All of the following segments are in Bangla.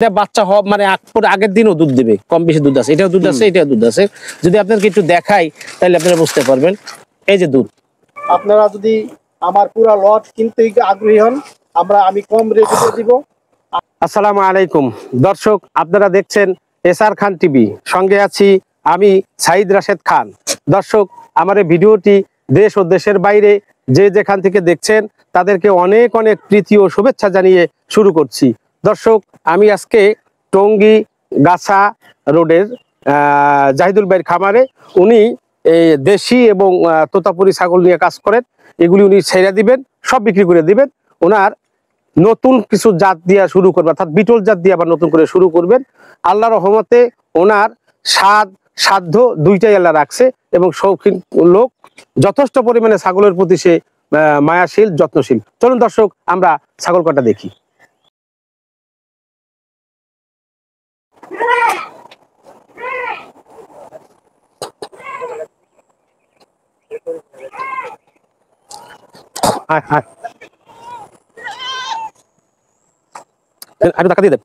এটা বাচ্চা হওয়া মানে আগের দিনও দুধ দেবে, কম বেশি দুধ আছে, এটাও দুধ আছে, এটাও দুধ আছে। যদি আপনাকে একটু দেখাই তাহলে আপনারা বুঝতে পারবেন। এই যে দুধ, আপনারা যদি আমার পুরো লট কিনতে আগ্রহী হন, আমি কম রেটে দিব। আসসালামু আলাইকুম দর্শক, আপনারা দেখছেন এসআর খান টিভি, সঙ্গে আছি আমি সাইদ রাশেদ খান। দর্শক, আমার এই ভিডিওটি দেশ ও দেশের বাইরে যে যেখান থেকে দেখছেন তাদেরকে অনেক অনেক প্রীতি ও শুভেচ্ছা জানিয়ে শুরু করছি। দর্শক, আমি আজকে টঙ্গী গাছা রোডের জাহিদুল ভাইয়ের খামারে, উনি দেশি এবং তোতাপুরি ছাগল নিয়ে কাজ করেন। এগুলি উনি ছেড়ে দিবেন, সব বিক্রি করে দিবেন। ওনার নতুন কিছু জাত দিয়া শুরু করবেন, অর্থাৎ বিটল জাত দিয়ে আবার নতুন করে শুরু করবেন। আল্লাহর রহমতে ওনার সাধ্য দুইটাই আল্লাহ রাখছে, এবং শৌখিন লোক, যথেষ্ট পরিমাণে ছাগলের প্রতি সে মায়াশীল, যত্নশীল। চলুন দর্শক, আমরা ছাগল কটা দেখি। আরে টাকা দিয়ে দেন।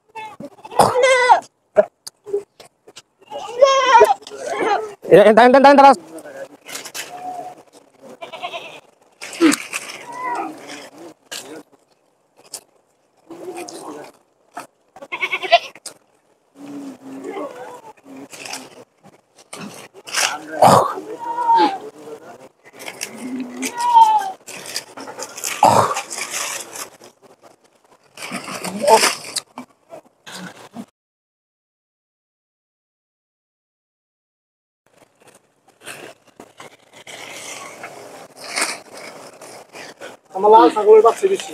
আমার লাল ছাগলের বাচ্চা বেশি।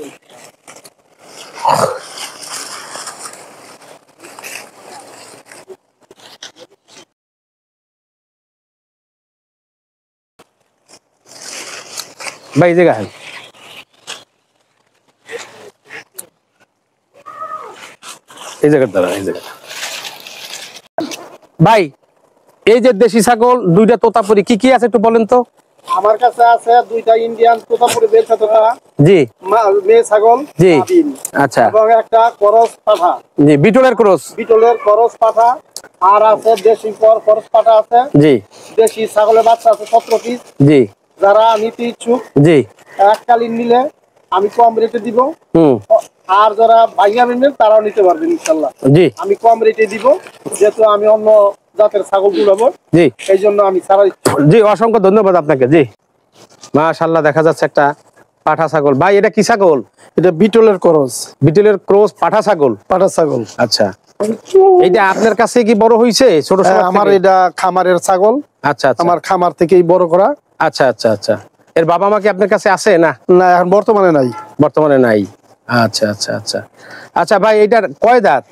ভাই জায়গা এই জায়গার দ্বারা এই জায়গা। ভাই, এই যে দেশি ছাগল দুইটা তোতাপুরি, কি কি আছে একটু বলেন তো। আমার কাছে আছে দুইটা ইন্ডিয়ান তোতাপুরি বেলচা তোতা, জি, মেয়ে ছাগল, জি, আচ্ছা, এবং একটা করস পাঠা, জি, বিটলের ক্রস, বিটলের করস পাঠা। আর আছে দেশি করস পাঠা আছে, জি। দেশি ছাগলের বাচ্চা আছে 17 পিস, জি। যারা নিতে ইচ্ছুক, জি, এককালীন নিলে আমি কম রেটে দিব। আর যারা ভাইয়া নেবেন তারাও নিতে পারবেন ইনশাআল্লাহ, জি। আমি কম রেটে দিব, যেহেতু আমি অন্য জাতের ছাগল গুলাবো, জি, এই জন্য আমি ছাড়াই। জি, অসংখ্য ধন্যবাদ আপনাকে, জি। মাশাআল্লাহ, দেখা যাচ্ছে একটা পাঠা ছাগল। ভাই, এটা কি ছাগল? এটা বিটলের ক্রস, বিটলের ক্রস পাঠা ছাগল, পাঠা ছাগল। আচ্ছা, এটা আপনার কাছে কি বড় হইছে? ছোট সময় আমার এটা খামারের ছাগল। আচ্ছা, আমার খামার থেকেই বড় করা। আচ্ছা আচ্ছা আচ্ছা। এর বাবা মা কি আপনার কাছে আছে? না, না, এখন বর্তমানে নাই। বর্তমানে নাই। আচ্ছা আচ্ছা আচ্ছা আচ্ছা। ভাই, এটার কয় দাঁত?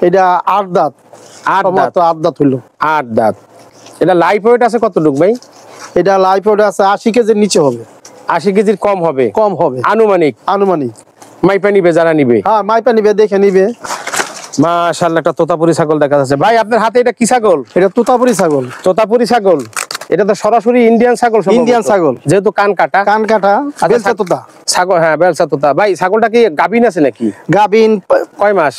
এটা 8 দাঁত। 8 দাঁত, 8 দাঁত হইলো। 8 দাঁত। এটা লাইফ ওয়েট আছে কতটুক ভাই? এটা লাইফ ওয়েট আছে 80 কেজির নিচে হবে। 80 কেজির কম হবে? কম হবে আনুমানিক। আনুমানিক মাইপা নিবে যারা নিবে? হ্যাঁ, মাইপা নিবে, দেখে নিবে। মাশাআল্লাহ, একটা তোতাপুরি ছাগল দেখা যাচ্ছে। ভাই, আপনার হাতে এটা কি ছাগল? এটা তোতাপুরি ছাগল। তোতাপুরি ছাগল, এটা তো সরাসরি ইন্ডিয়ান ছাগল। ইন্ডিয়ান ছাগল, যেহেতু কান কাটা। কান কাটা, বেলচা তোতা ছাগল। হ্যাঁ, বেলচা তোতা। ভাই, ছাগলটা কি গাবিন আছে নাকি? গাবিন। কয় মাস?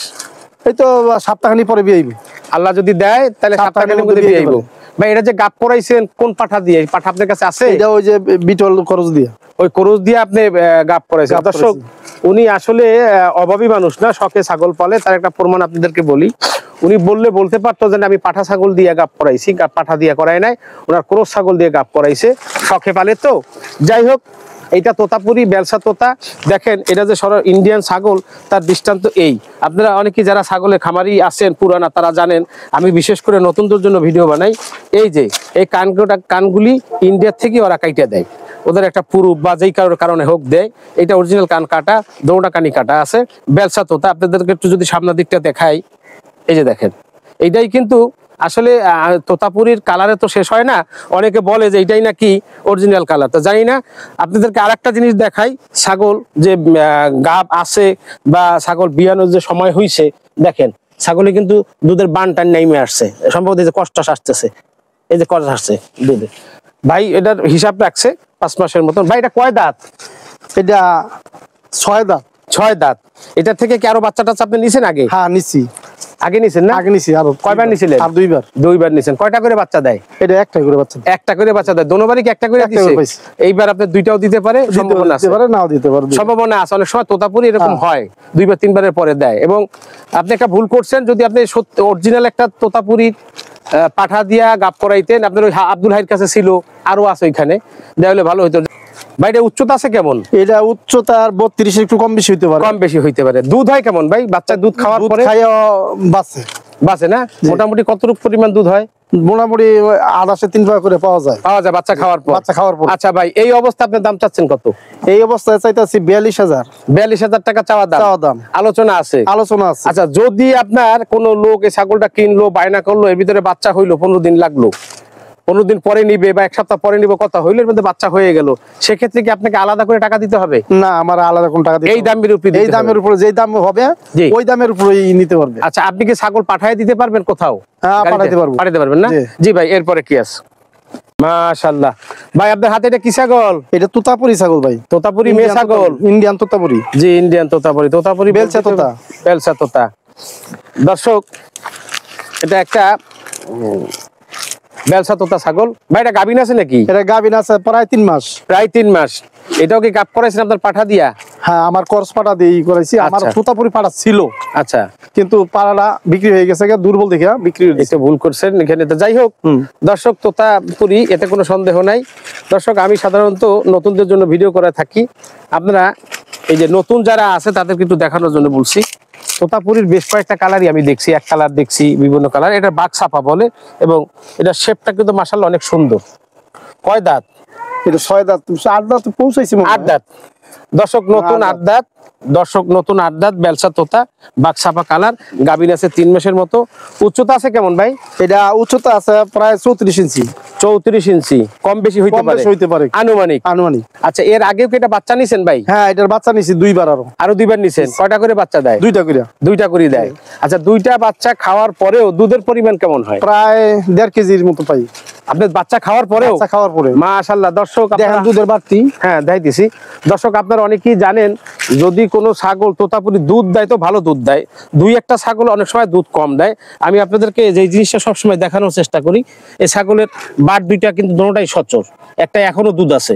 এই তো সপ্তাহখানি পরে বিয়ে হইবে, আল্লাহ যদি দেয় তাহলে সপ্তাহখানির মধ্যে বিয়ে হইব। ভাই, এটা যে গাব করাইছেন কোন পাঠা দিয়ে? পাঠা আপনার কাছে আছে? এটা ওই যে বিটল করজ দিয়ে, ওই করজ দিয়ে আপনি গাব করাইছেন। দর্শক, উনি আসলে অভাবী মানুষ না, শখে ছাগল পালে। তার একটা প্রমাণ আপনাদেরকে বলি। উনি বলতে পারতো যে আমি পাঠা ছাগল দিয়ে গাব করাইছি, পাঠা দিয়ে করাই নাই, ওনার ক্রস ছাগল দিয়ে গাব করাইছে, শখে পালে তো। যাই হোক, এইটা তোতাপুরি বেলসা তোতা। দেখেন, এটা যে ইন্ডিয়ান ছাগল, তার দৃষ্টান্ত এই। আপনারা অনেকে যারা ছাগলের খামারি আছেন পুরানা, তারা জানেন আমি বিশেষ করে নতুনদের জন্য ভিডিও বানাই। এই যে এই কানগুলি ইন্ডিয়ার থেকে ওরা কাইটা দেয়, ওদের একটা পুরুপ বা যেই কারণে হোক দেয়। এটা অরিজিনাল কান কাটা, দৌড়া কানি কাটা আছে, বেলসা তোতা। আপনাদেরকে একটু যদি সামনের দিকটা দেখাই, এই যে দেখেন, এইটাই কিন্তু আসলে তোতাপুরির কালারে তো শেষ হয় না। অনেকে বলে যে এটাই নাকি অরিজিনাল কালার, তো জানি না। আপনাদেরকে আরেকটা জিনিস দেখাই, ছাগল যে গাব আছে বা ছাগল বিয়ানোর যে সময় হইছে, দেখেন ছাগলে কিন্তু দুধের বান টান নেমে আসছে, সম্ভবত এই যে কষ্ট আসতেছে, এই যে কষ্ট আসছে দুধে। ভাই, এটার হিসাব রাখছে 5 মাসের মতন। ভাই, এটা কয় দাঁত? এটা 6 দাঁত। 6 দাঁত। এটা থেকে কি আরো বাচ্চা টাচ্চা আপনি নিছেন আগে? হ্যাঁ, নিছি। আগে নিছেন না? আগে নিছি। আর কয়বার নিছিলেন? আর দুইবার নিছেন। কয়টা করে বাচ্চা দেয়? এটা একটা করে বাচ্চা। একটা করে বাচ্চা দেয়। দোনোবারই কি একটা করে দিছে? এইবার আপনি দুইটাও দিতে পারে, সম্ভাবনা আছে। দিতে পারে, নাও দিতে পারে। সম্ভাবনা আছে। অনেক সময় তোতাপুরি এরকম হয়, দুইবার তিনবারের পরে দেয়। এবং আপনি একটা ভুল করছেন, যদি আপনি সত্যি অরিজিনাল একটা তোতাপুরি পাঠা দিয়া গাপ করাইতেন, আপনার ওই আব্দুল হাইয়ের কাছে ছিল, আরো আছে ওইখানে, দেওয়া হলে ভালো হইতো। ভাই এটা উচ্চতা আছে কেমন? এটা উচ্চতা 32 একটু কম বেশি হইতে পারে। কম বেশি হইতে পারে। দুধ হয় কেমন ভাই? বাচ্চা দুধ খাওয়ার পরে বাঁচে বাঁচে না? মোটামুটি কতটুকু পরিমাণ দুধ হয়? মোটামুটি 3 ভাগ করে পাওয়া যায় বাচ্চা খাওয়ার পর। আচ্ছা ভাই, এই অবস্থা আপনার দাম চাচ্ছেন কত? এই অবস্থায় চাইতাছি 42,000 টাকা চাওয়া দাম। আলোচনা আছে। আচ্ছা, যদি আপনার কোন লোক এই ছাগলটা কিনলো, বায়না করলো, এর ভিতরে বাচ্চা হইলো, 15 দিন লাগলো, 15 দিন পরে নিবে বা 1 সপ্তাহ পরে নিবে, কথা হইলো, এর মধ্যে বাচ্চা হয়ে গেল, সেক্ষেত্রে কি আপনাকে আলাদা করে টাকা দিতে হবে? না, আমার আলাদা কোন টাকা দিতে, এই দামের উপরে, এই দামের উপরে যেই দাম হবে ওই দামের উপরেই নিতে পারবে। আচ্ছা, আপনি কি ছাগল পাঠিয়ে দিতে পারবেন কোথাও? হ্যাঁ, পাঠাতে পারবেন না? জি ভাই, এরপরে কি আছে? মাশাআল্লাহ ভাই, আপনার হাতে এটা কি ছাগল? এটা তোতাপুরি ছাগল ভাই। তোতাপুরি মেয়ে ছাগল, ইন্ডিয়ান তোতাপুরি। জি, ইন্ডিয়ান তোতাপুরি। তোতাপুরি বেলচা তোতা, বেলচা তোতা। দর্শক, এটা একটা বেলচা তোতা ছাগল। ভাই এটা গাবিন আছে নাকি? এটা গাবিন আছে প্রায় 3 মাস। প্রায় 3 মাস। এটাও কি গাব করাইছেন আপনার পাঠা দিয়া? হ্যাঁ, আমার করস পাঠা দিয়ে করাইছি। আমার তোতাপুরি পাঠা ছিল, আচ্ছা, কিন্তু পাড়াটা বিক্রি হয়ে গেছে, দুর্বল দেখে বিক্রি হয়ে গেছে। ভুল করছেন এখানে। তো যাই হোক দর্শক, তোতাপুরি, এতে কোনো সন্দেহ নাই। দর্শক, আমি সাধারণত নতুনদের জন্য ভিডিও করে থাকি। আপনারা এই যে নতুন যারা আছে তাদেরকে একটু দেখানোর জন্য বলছি। তোতাপুরির বেশ কয়েকটা কালারই আমি দেখছি, এক কালার দেখছি, বিভিন্ন কালার। এটা বাঘছাপা বলে, এবং এটা শেপটা কিন্তু মাশাআল্লাহ অনেক সুন্দর। কয় দাঁত? এটা 6 দাঁত, 8 দাঁত পৌঁছাইছে। 8 দাঁত। দর্শক, নতুন 8 দাঁত। নতুন 8 দাঁত, বেলচা তোতা, বাঘছাপা কালার, গাবিন আছে 3 মাসের মতো। উচ্চতা আছে কেমন ভাই? এটা উচ্চতা আছে প্রায় 34 ইঞ্চি। 34 ইঞ্চি, কম বেশি হইতে পারে আনুমানিক। আচ্ছা, এর আগেও কি এটা বাচ্চা নিছেন ভাই? হ্যাঁ, এটার বাচ্চা নিছি 2 বার। আরো 2 বার নিছেন। কয়টা করে বাচ্চা দেয়? 2টা করে দেয়। আচ্ছা, 2টা বাচ্চা খাওয়ার পরেও দুধের পরিমাণ কেমন হয়? প্রায় 1.5 কেজির মতো পাই। আপনার বাচ্চা খাওয়ার পরেও? মাশাআল্লাহ। দর্শক, দেখেন দুধের বাড়তি। হ্যাঁ, দেখাইতেছি। দর্শক, আপনারা অনেকেই জানেন, যদি কোনো ছাগল তোতাপুরি দুধ দেয় তো ভালো দুধ দেয়, 2-1টা ছাগল অনেক সময় দুধ কম দেয়। আমি আপনাদেরকে যে জিনিসটা সবসময় দেখানোর চেষ্টা করি, এই ছাগলের বাট 2টা কিন্তু দুটোটাই সচল। একটা এখনো দুধ আছে,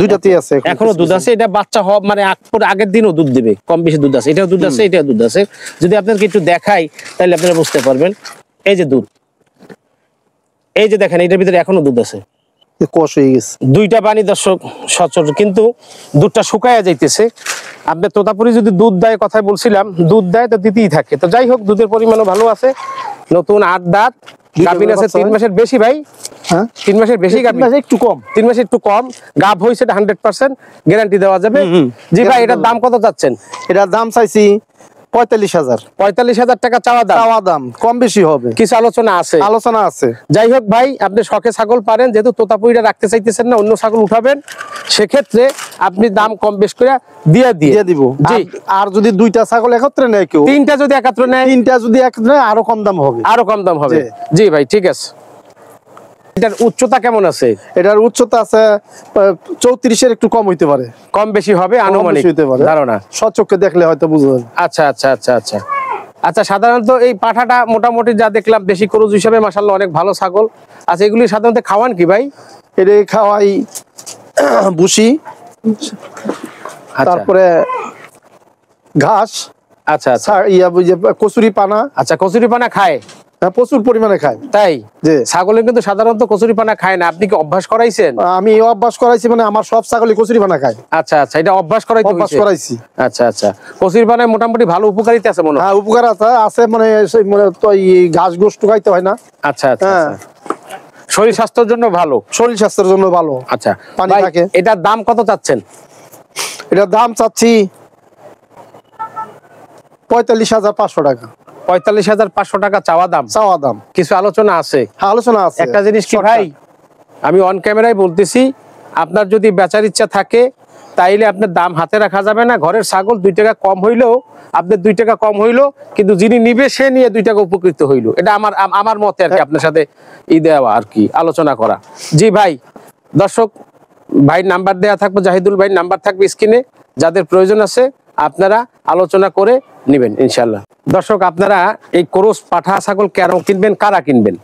2টাতেই আছে, এখনো দুধ আছে। এটা বাচ্চা হওয়া মানে আগের দিনও দুধ দেবে, কম বেশি দুধ আছে। এটাও দুধ আছে, এটাও দুধ আছে। যদি আপনাদেরকে একটু দেখাই তাহলে আপনারা বুঝতে পারবেন। এই যে দুধ, এই যে দেখেন, এটার ভিতরে এখনো দুধ আছে, কষ হয়ে গেছে। 2টা পানি দর্শক সচল, কিন্তু দুধটা শুকায়া যাইতেছে। আপনার তোতাপুরি যদি দুধ দেয়, কথাই বলছিলাম, দুধ দেয় তো দিতেই থাকে। তো যাই হোক, দুধের পরিমাণও ভালো আছে। নতুন 8 দাঁত, গাবিন আছে 3 মাসের বেশি ভাই। হ্যাঁ, 3 মাসের বেশি গাবিন, একটু কম। 3 মাসে একটু কম গাব হইছে, 100% গ্যারান্টি দেওয়া যাবে। জি ভাই, এটার দাম কত চাচ্ছেন? এটার দাম চাইছি 45,000। 45,000 টাকা চাওয়া দাম। কম বেশি হবে, কিছু আলোচনা আছে। যাই হোক ভাই, আপনি শখে ছাগল পারেন, যেহেতু তোতাপুরিটা রাখতে চাইতেছেন না, অন্য ছাগল উঠাবেন, সেক্ষেত্রে আপনি দাম কম বেশ করে দিয়ে দিব। আর যদি 2টা ছাগল একত্রে নেয়, কেউ 3টা যদি একত্রে নেয়, আরো কম দাম হবে। জি ভাই, ঠিক আছে। এটার উচ্চতা কেমন আছে? এটার উচ্চতা আছে 34-এর একটু কম হইতে পারে, কম বেশি হবে আনুমানিক ধারণা, সচক্ষে দেখলে হয়তো বুঝা যাবে। আচ্ছা, সাধারণত এই পাঠাটা মোটামুটি যা দেখলাম দেশি ক্রুজ হিসাবে মাশাআল্লাহ অনেক ভালো ছাগল। আচ্ছা, এগুলি সাধারণত খাওয়ান কি ভাই? এটা খাওয়াই ভুসি, তারপরে ঘাস, আচ্ছা, কচুরি পানা। আচ্ছা, কচুরি পানা খায়? প্রচুর পরিমাণে খায়। তাই? ছাগলে কিন্তু সাধারণত কচুরি পানা খায় না। আপনি কি অভ্যাস করাইছেন? আমি অভ্যাস করাইছি, মানে আমার সব ছাগলই কচুরি পানা খায়। আচ্ছা, এটা অভ্যাস করাইছি। আচ্ছা, কচুরি পানায় মোটামুটি ভালো উপকারিতা আছে মনে হয়? হ্যাঁ, উপকার আছে, মানে ঘাস গোস্ত খাইতে হয় না। আচ্ছা, শরীর স্বাস্থ্যের জন্য ভালো। আচ্ছা, পানি থাকে। এটার দাম কত চাচ্ছেন? এটার দাম চাচ্ছি 45,500 টাকা। 45,500 টাকা চাওয়া দাম। কিছু আলোচনা আছে? একটা জিনিস কি ভাই, আমি অন ক্যামেরায় বলতেছি, আপনার যদি বেচার ইচ্ছা থাকে তাইলে আপনার দাম হাতে রাখা যাবে না। ঘরের ছাগল 2 টাকা কম হইলেও আপনার 2 টাকা কম হইলো, কিন্তু যিনি নিবে সে নিয়ে 2 টাকা উপকৃত হইলো। এটা আমার মতে আর কি, আপনার সাথে দেওয়া আর কি, আলোচনা করা। জি ভাই, দর্শক ভাই নাম্বার দেওয়া থাকবে, জাহিদুল ভাই নাম্বার থাকবে স্ক্রিনে। যাদের প্রয়োজন আছে আপনারা আলোচনা করে নিবেন ইনশাল্লাহ। দর্শক, আপনারা এই ক্রস পাঠা ছাগল কেন কিনবেন, কারা কিনবেন?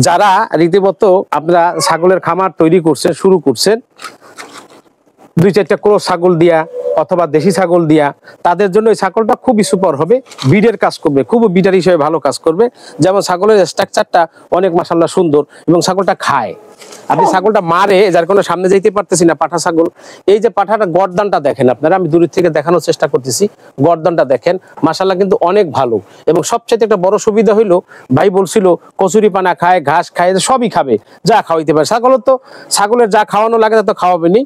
যারা রীতিমতো আপনারা ছাগলের খামার তৈরি করছেন, শুরু করছেন 2-4টা ক্রস ছাগল দিয়া অথবা দেশি ছাগল দিয়া, তাদের জন্য এই ছাগলটা খুবই সুপার হবে, বিডের কাজ করবে, খুব বিডার হিসেবে ভালো কাজ করবে। যেমন ছাগলের স্ট্রাকচারটা অনেক মাশাআল্লাহ সুন্দর এবং ছাগলটা খায়। আপনি ছাগলটা মারে, যার কোনো সামনে যাইতে পারতেছি না পাঠা ছাগল। এই যে পাঠাটা গর্দানটা দেখেন আপনারা, আমি দূর থেকে দেখানোর চেষ্টা করতেছি, গর্দানটা দেখেন মাশাআল্লাহ কিন্তু অনেক ভালো। এবং সবচেয়ে একটা বড় সুবিধা হইলো, ভাই বলছিল কচুরি পানা খায়, ঘাস খায়, সবই খাবে, যা খাওয়াইতে পারে। ছাগলের যা খাওয়ানো লাগে তা তো খাওয়াবেনি।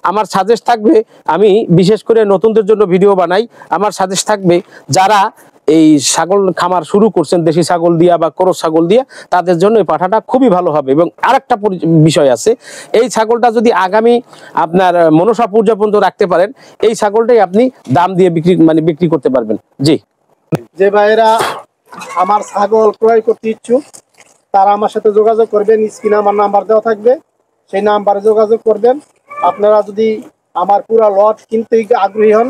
আমার সাজেস্ট থাকবে, আমি বিশেষ করে নতুনদের জন্য ভিডিও বানাই, আমার সাজেস্ট থাকবে যারা এই ছাগল খামার শুরু করছেন দেশি ছাগল দিয়া বা ক্রস ছাগল দিয়া, তাদের জন্য এই পাঠাটা খুবই ভালো হবে। এবং আরেকটা বিষয় আছে, এই ছাগলটা যদি আগামী আপনার মনসা পূজা পর্যন্ত রাখতে পারেন, এই ছাগলটাই আপনি দাম দিয়ে বিক্রি করতে পারবেন। জি, যে ভাইরা আমার ছাগল ক্রয় করতে ইচ্ছুক তারা আমার সাথে যোগাযোগ করবেন, স্ক্রিনে আমার নাম্বার দেওয়া থাকবে, সেই নাম্বারে যোগাযোগ করবেন। আপনারা যদি আমার পুরা লট কিনতে আগ্রহী হন,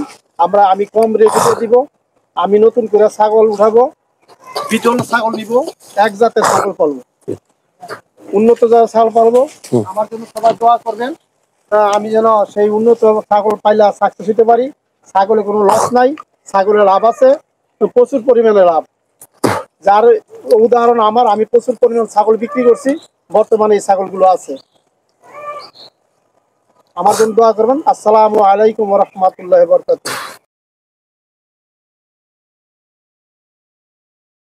আমি কম রেটে দিব। আমি নতুন করে ছাগল উঠাবো, বিটল ছাগল নিব, এক জাতের ছাগল পালবো, উন্নত জাতের ছাগল পালবো। আমার জন্য সবাই দোয়া করবেন, আমি যেন সেই উন্নত ছাগল পাইলে সাকসেস হতে পারি। ছাগলে কোনো লস নাই, ছাগলের লাভ আছে, প্রচুর পরিমাণে লাভ। যার উদাহরণ আমি প্রচুর পরিমাণ ছাগল বিক্রি করছি, বর্তমানে এই ছাগলগুলো আছে। আমার জন্য দোয়া করবেন। আসসালামু আলাইকুম ওয়া রাহমাতুল্লাহি ওয়া বারাকাতুহু।